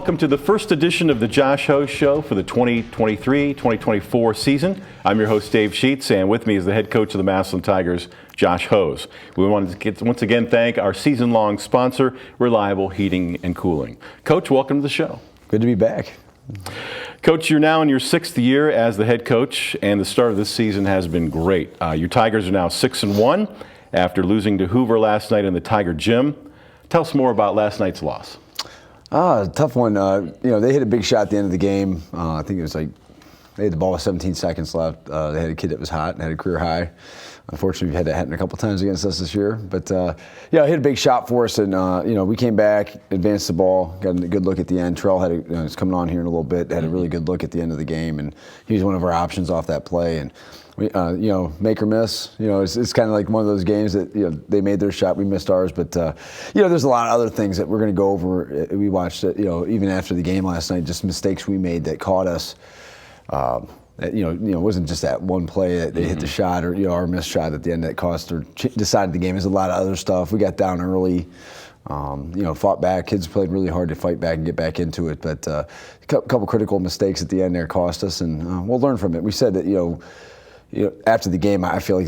welcome to the first edition of the Josh Ho Show for the 2023-2024 season. I'm your host, Dave Sheets, and with me is the head coach of the Massillon Tigers, Josh Hose. We wanted to once again thank our season-long sponsor, Reliable Heating and Cooling. Coach, welcome to the show. Good to be back. Coach, you're now in your 6th year as the head coach, and the start of this season has been great. Your Tigers are now 6-1 after losing to Hoover last night in the Tiger Gym. Tell us more about last night's loss. Tough one. They hit a big shot at the end of the game. I think it was like they had the ball with 17 seconds left. They had a kid that was hot and had a career high. Unfortunately, we've had that happen a couple times against us this year. But hit a big shot for us, and we came back, advanced the ball, got a good look at the end. Terrell had was coming on here in a little bit, had a really good look at the end of the game, and he was one of our options off that play. And we, make or miss. It's kind of like one of those games that they made their shot, we missed ours. But there's a lot of other things that we're going to go over. We watched it, even after the game last night, just mistakes we made that caught us. It wasn't just that one play that they hit the shot or our missed shot at the end that cost or decided the game. There's a lot of other stuff. We got down early, fought back. Kids played really hard to fight back and get back into it. But a couple critical mistakes at the end there cost us, and we'll learn from it. We said that after the game, I feel like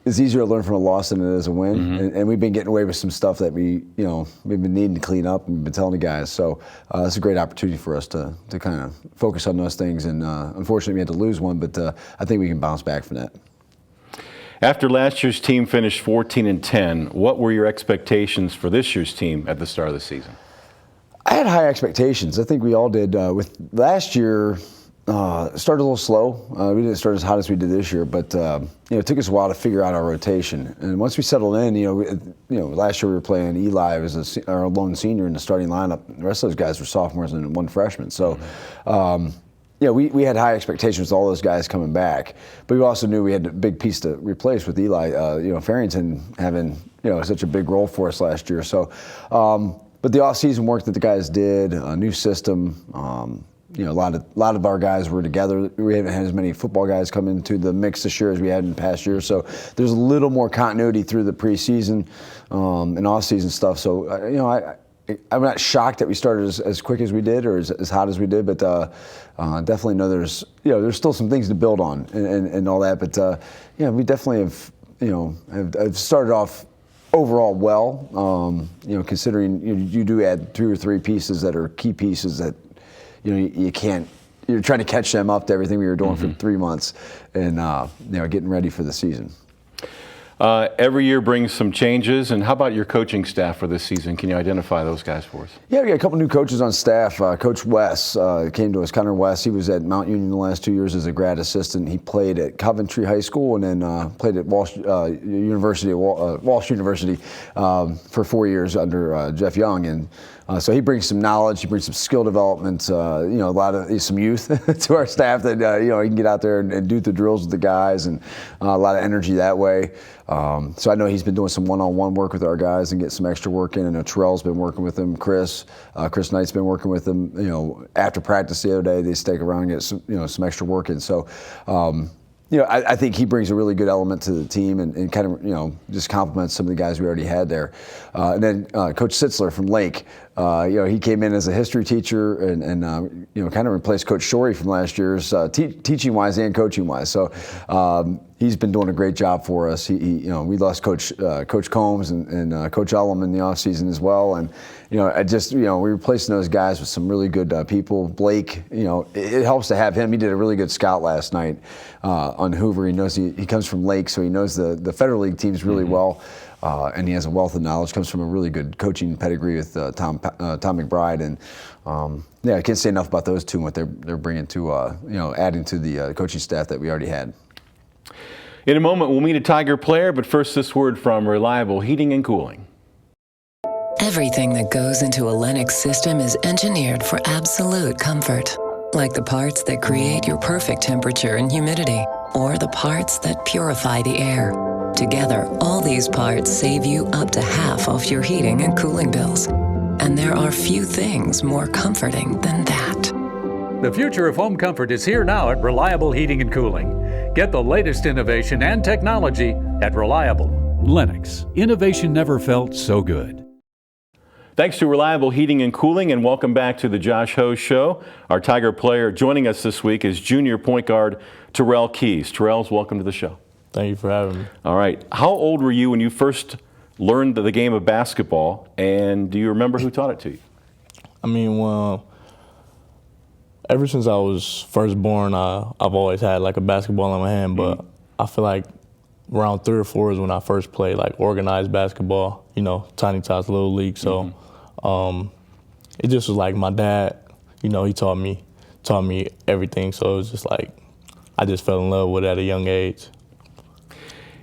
it's easier to learn from a loss than it is a win. And we've been getting away with some stuff that we've been needing to clean up and we've been telling the guys. So it's a great opportunity for us to kind of focus on those things. And unfortunately, we had to lose one, but I think we can bounce back from that. After last year's team finished 14-10, what were your expectations for this year's team at the start of the season? I had high expectations. I think we all did. With last year, started a little slow. We didn't start as hot as we did this year, but it took us a while to figure out our rotation. And once we settled in, last year we were playing Eli as our lone senior in the starting lineup. The rest of those guys were sophomores and one freshman. So, we had high expectations with all those guys coming back, but we also knew we had a big piece to replace with Eli. Farrington having such a big role for us last year. So, but the off-season work that the guys did, a new system. A lot of our guys were together. We haven't had as many football guys come into the mix this year as we had in past years. So there's a little more continuity through the preseason and off-season stuff. So I'm not shocked that we started as quick as we did or as hot as we did, but definitely know there's still some things to build on and all that. But we definitely have started off overall well. Considering you do add 2 or 3 pieces that are key pieces that. You're trying to catch them up to everything we were doing for 3 months and, getting ready for the season. Every year brings some changes, and how about your coaching staff for this season? Can you identify those guys for us? Yeah, we got a couple new coaches on staff. Coach Wes came to us, Connor West. He was at Mount Union the last 2 years as a grad assistant. He played at Coventry High School and then played at Walsh University for 4 years under Jeff Young. And so he brings some knowledge, he brings some skill development, some youth to our staff that he can get out there and do the drills with the guys, and a lot of energy that way. So I know he's been doing some one-on-one work with our guys and get some extra work in. I know Terrell's been working with him. Chris Knight's been working with him. After practice the other day, they stick around and get some extra work in. So. I think he brings a really good element to the team and kind of, just complements some of the guys we already had there. And then Coach Sitzler from Lake, he came in as a history teacher and kind of replaced Coach Shorey from last year's teaching-wise and coaching-wise. So he's been doing a great job for us. We lost Coach Combs and Coach Ullum in the offseason as well. And, we're replacing those guys with some really good people. Blake, it helps to have him. He did a really good scout last night on Hoover. He knows he comes from Lake, so he knows the Federal League teams really well. And he has a wealth of knowledge, comes from a really good coaching pedigree with Tom McBride. And I can't say enough about those two and what they're bringing to, adding to the coaching staff that we already had. In a moment, we'll meet a Tiger player, but first this word from Reliable Heating and Cooling. Everything that goes into a Lennox system is engineered for absolute comfort. Like the parts that create your perfect temperature and humidity, or the parts that purify the air. Together, all these parts save you up to half off your heating and cooling bills. And there are few things more comforting than that. The future of home comfort is here now at Reliable Heating and Cooling. Get the latest innovation and technology at Reliable. Lennox. Innovation never felt so good. Thanks to Reliable Heating and Cooling, and welcome back to the Josh Ho Show. Our Tiger player joining us this week is junior point guard Terrell Keys. Terrell's welcome to the show. Thank you for having me. All right. How old were you when you first learned the game of basketball, and do you remember who taught it to you? I mean, well, ever since I was first born, I've always had like a basketball in my hand, but I feel like around 3 or 4 is when I first played like organized basketball, you know, Tiny Tots Little League. So it just was like my dad, you know, he taught me everything. So it was just like, I just fell in love with it at a young age.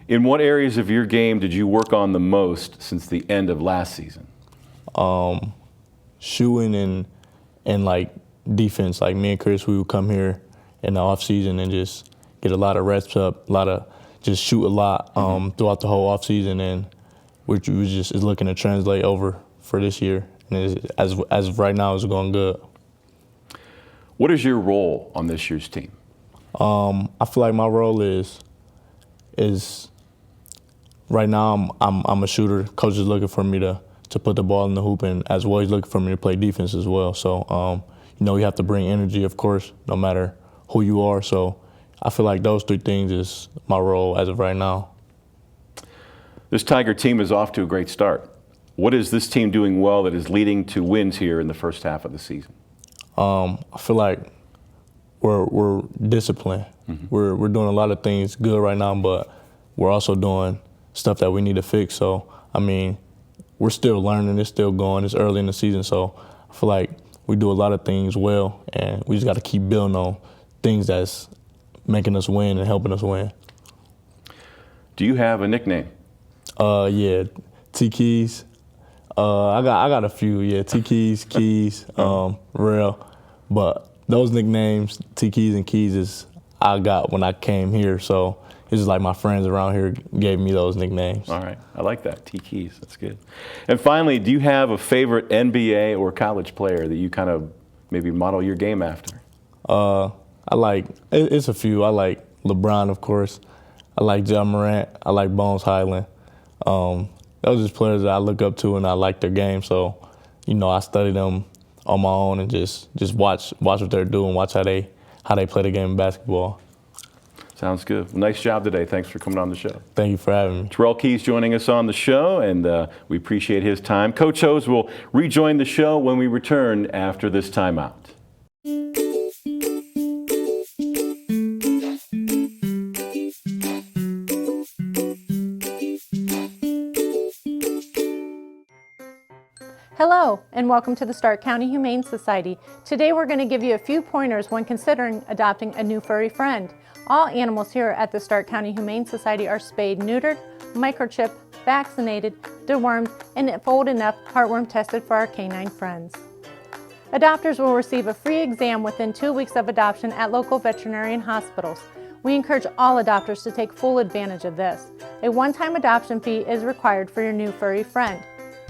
In what areas of your game did you work on the most since the end of last season? Shooting and like defense. Like me and Chris, we would come here in the off season and just get a lot of reps up, just shoot a lot throughout the whole off season, and which we just is looking to translate over for this year. And as of right now, it's going good. What is your role on this year's team? I feel like my role is right now I'm a shooter. Coach is looking for me to put the ball in the hoop, and as well he's looking for me to play defense as well. So you know, you have to bring energy, of course, no matter who you are. So I feel like those 3 things is my role as of right now. This Tiger team is off to a great start. What is this team doing well that is leading to wins here in the first half of the season? I feel like we're disciplined. We're doing a lot of things good right now, but we're also doing stuff that we need to fix. So, I mean, we're still learning. It's still going. It's early in the season, so I feel like we do a lot of things well, and we just got to keep building on things that's making us win and helping us win. Do you have a nickname? Yeah, T Keys. I got a few. Yeah, T Keys, Real. But those nicknames, T Keys and Keys, is I got when I came here. So it's just like my friends around here gave me those nicknames. All right, I like that, T Keys. That's good. And finally, do you have a favorite NBA or college player that you kind of maybe model your game after? It's a few. I like LeBron, of course. I like Ja Morant. I like Bones Highland. Those are just players that I look up to, and I like their game. So, you know, I study them on my own and just watch what they're doing, watch how they play the game of basketball. Sounds good. Well, nice job today. Thanks for coming on the show. Thank you for having me. Terrell Keys joining us on the show, and we appreciate his time. Coach Hose will rejoin the show when we return after this timeout. Hello, and welcome to the Stark County Humane Society. Today we're going to give you a few pointers when considering adopting a new furry friend. All animals here at the Stark County Humane Society are spayed, neutered, microchipped, vaccinated, dewormed, and if old enough, heartworm tested for our canine friends. Adopters will receive a free exam within 2 weeks of adoption at local veterinarian hospitals. We encourage all adopters to take full advantage of this. A one-time adoption fee is required for your new furry friend.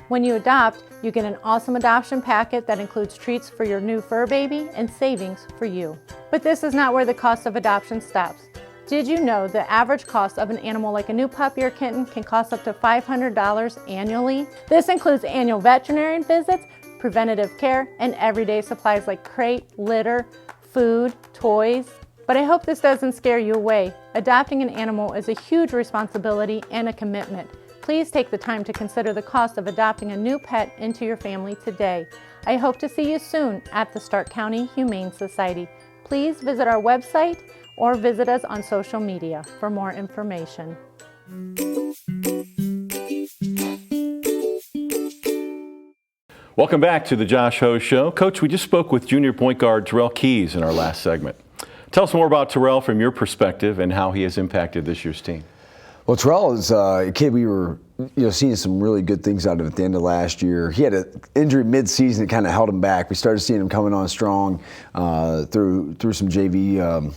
When you adopt, you get an awesome adoption packet that includes treats for your new fur baby and savings for you. But this is not where the cost of adoption stops. Did you know the average cost of an animal like a new puppy or kitten can cost up to $500 annually? This includes annual veterinarian visits, preventative care, and everyday supplies like crate, litter, food, toys. But I hope this doesn't scare you away. Adopting an animal is a huge responsibility and a commitment. Please take the time to consider the cost of adopting a new pet into your family today. I hope to see you soon at the Stark County Humane Society. Please visit our website or visit us on social media for more information. Welcome back to the Josh Ho Show. Coach, we just spoke with junior point guard Terrell Keys in our last segment. Tell us more about Terrell from your perspective and how he has impacted this year's team. Well, Terrell is a kid we were seeing some really good things out of at the end of last year. He had an injury mid-season that kind of held him back. We started seeing him coming on strong through some JV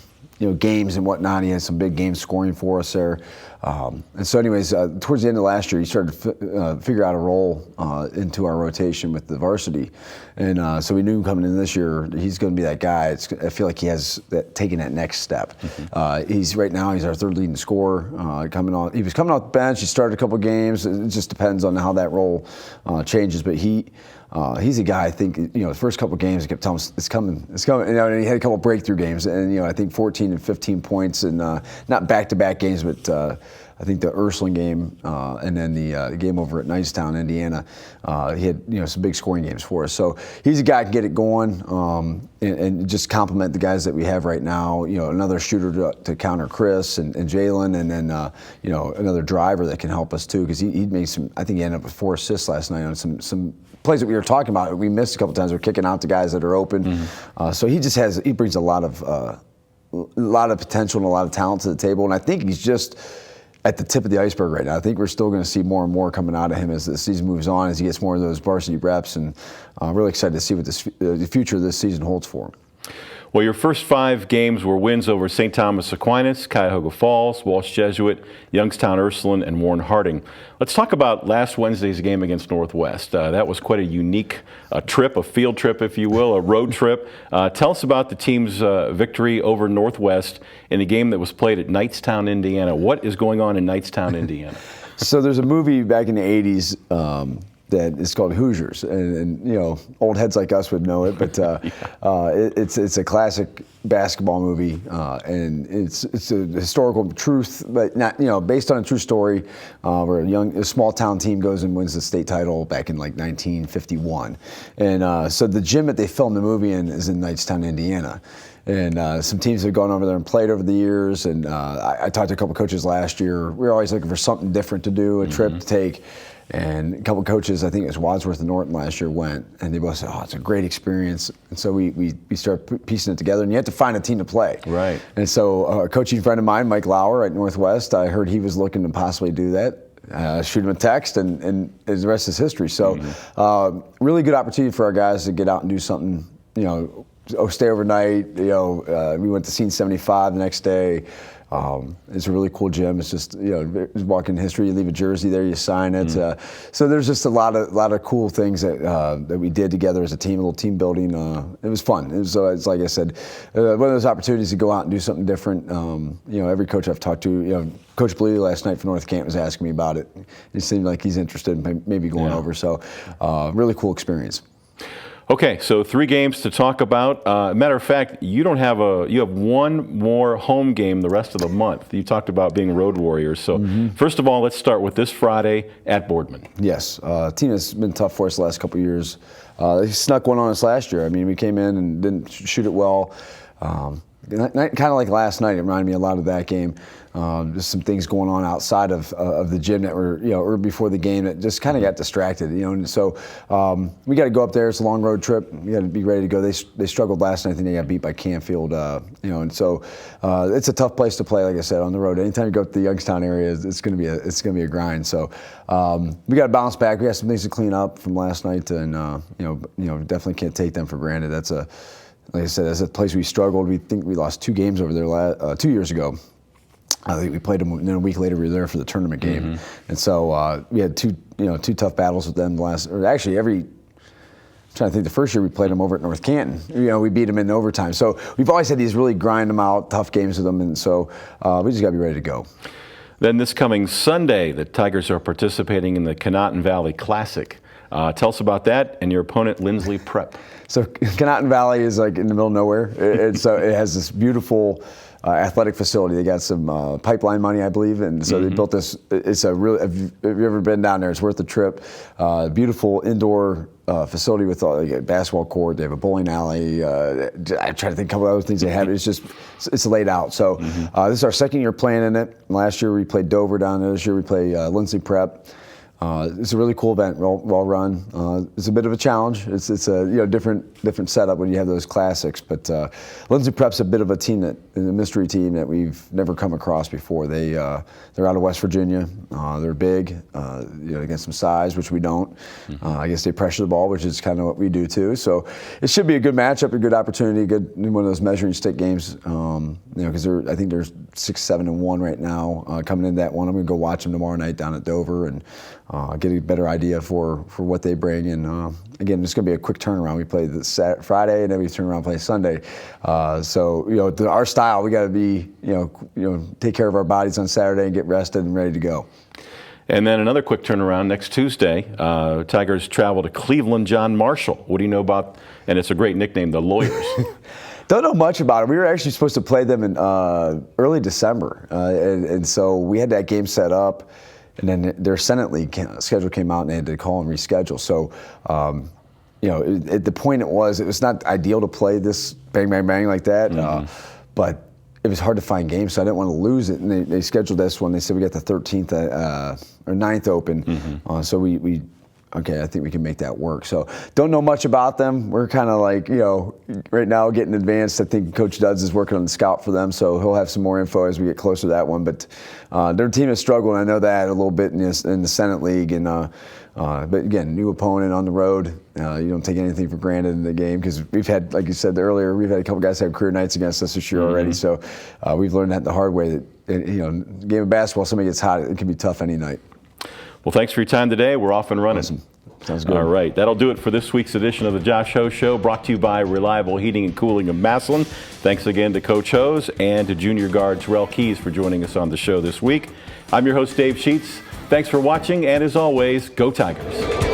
games and whatnot. He had some big games scoring for us there. And so anyways, towards the end of last year, he started to figure out a role into our rotation with the varsity. And so we knew coming in this year, he's going to be that guy. I feel like he has taken that next step. He's right now, he's our third leading scorer. He was coming off the bench. He started a couple games. It just depends on how that role changes. But he he's a guy, I think, the first couple of games, I kept telling him, it's coming. And he had a couple of breakthrough games, and, I think 14 and 15 points, and not back-to-back games, but I think the Ursuline game and then the game over at Knightstown, Indiana, he had some big scoring games for us. So he's a guy who can get it going and just complement the guys that we have right now. Another shooter to counter Chris and Jalen, and then another driver that can help us too, because he made some. I think he ended up with 4 assists last night on some plays that we were talking about. We missed a couple times. We're kicking out the guys that are open. So he brings a lot of potential and a lot of talent to the table, and I think he's just at the tip of the iceberg right now. I think we're still going to see more and more coming out of him as the season moves on, as he gets more of those varsity reps, and I'm really excited to see what the future of this season holds for him. Well, your first 5 games were wins over St. Thomas Aquinas, Cuyahoga Falls, Walsh Jesuit, Youngstown Ursuline, and Warren Harding. Let's talk about last Wednesday's game against Northwest. That was quite a unique trip, a field trip, if you will, a road trip. Tell us about the team's victory over Northwest in a game that was played at Knightstown, Indiana. What is going on in Knightstown, Indiana? So there's a movie back in the 80s that is called Hoosiers, and old heads like us would know it, but it's a classic basketball movie, and it's a historical truth, but not based on a true story, where a small town team goes and wins the state title back in like 1951, and so the gym that they filmed the movie in is in Knightstown, Indiana. And some teams have gone over there and played over the years, and I talked to a couple coaches last year. We were always looking for something different to do, a trip to take. And a couple of coaches, I think it was Wadsworth and Norton last year, went, and they both said, "Oh, it's a great experience." And so we started piecing it together, and you have to find a team to play. Right. And so a coaching friend of mine, Mike Lauer at Northwest, I heard he was looking to possibly do that. Shoot him a text, and the rest is history. So really good opportunity for our guys to get out and do something, stay overnight. We went to Scene 75 the next day. It's a really cool gym. It's just, walking history. You leave a jersey there, you sign it. So there's just a lot of cool things that we did together as a team, a little team building. It was fun. It's like I said, one of those opportunities to go out and do something different. Every coach I've talked to, Coach Blue last night from North Canton was asking me about it. It seemed like he's interested in maybe going over. So really cool experience. Okay, so 3 games to talk about. Matter of fact, you have one more home game the rest of the month. You talked about being road warriors. So first of all, let's start with this Friday at Boardman. Yes, team has been tough for us the last couple of years. They snuck one on us last year. I mean, we came in and didn't shoot it well. Kind of like last night, it reminded me a lot of that game. Just some things going on outside of the gym that were, or before the game that just kind of got distracted, and so we got to go up there. It's a long road trip. We got to be ready to go. They struggled last night. I think they got beat by Canfield, and so it's a tough place to play. Like I said, on the road. Anytime you go to the Youngstown area, it's going to be a grind. So we got to bounce back. We got some things to clean up from last night, and definitely can't take them for granted. Like I said, that's a place we struggled. We think we lost 2 games over there 2 years ago. I think we played them, and then a week later we were there for the tournament game, and so we had two tough battles with them I'm trying to think. The first year we played them over at North Canton. We beat them in overtime. So we've always had these really grind them out, tough games with them, and so we just got to be ready to go. Then this coming Sunday, the Tigers are participating in the Conotton Valley Classic. Tell us about that and your opponent, Lindsley Prep. So Conotton Valley is like in the middle of nowhere. It has this beautiful athletic facility. They got some pipeline money, I believe, and so they built this. It's a really. Have you ever been down there? It's worth the trip. Beautiful indoor facility with a basketball court. They have a bowling alley. I try to think of a couple other things they have. It's laid out. So this is our second year playing in it. Last year we played Dover down there. This year we play Lindsley Prep. It's a really cool event, well run. It's a bit of a challenge. It's a different setup when you have those classics. But Lindsley Prep's a bit of a team a mystery team that we've never come across before. They're out of West Virginia. They're big. Against some size, which we don't. I guess they pressure the ball, which is kind of what we do too. So it should be a good matchup, a good opportunity, one of those measuring stick games. Because I think they're 6-7-1 right now coming into that one. I'm going to go watch them tomorrow night down at Dover and get a better idea for what they bring. And again, it's going to be a quick turnaround. We play this Friday, and then we turn around and play Sunday. So our style, we got to be take care of our bodies on Saturday and get rested and ready to go. And then another quick turnaround next Tuesday. Tigers travel to Cleveland. John Marshall. What do you know about? And it's a great nickname, the Lawyers. Don't know much about it. We were actually supposed to play them in early December, and so we had that game set up, and then their Senate League schedule came out, and they had to call and reschedule. So, at the point it was not ideal to play this bang, bang, bang like that, but it was hard to find games, so I didn't want to lose it. And they scheduled this one. They said we got the 13th or 9th open, so we okay, I think we can make that work. So don't know much about them. We're kind of like, right now getting advanced. I think Coach Duds is working on the scout for them, so he'll have some more info as we get closer to that one. But their team has struggled, and I know that a little bit in the Senate League. And but again, new opponent on the road. You don't take anything for granted in the game because we've had, like you said earlier, we've had a couple guys have career nights against us this year already. So we've learned that the hard way. That game of basketball, somebody gets hot, it can be tough any night. Well, thanks for your time today. We're off and running. Awesome. Sounds good. All right. That'll do it for this week's edition of the Josh Ho Show, brought to you by Reliable Heating and Cooling of Massillon. Thanks again to Coach Hose and to junior guard Terrell Keys for joining us on the show this week. I'm your host, Dave Sheets. Thanks for watching, and as always, go Tigers.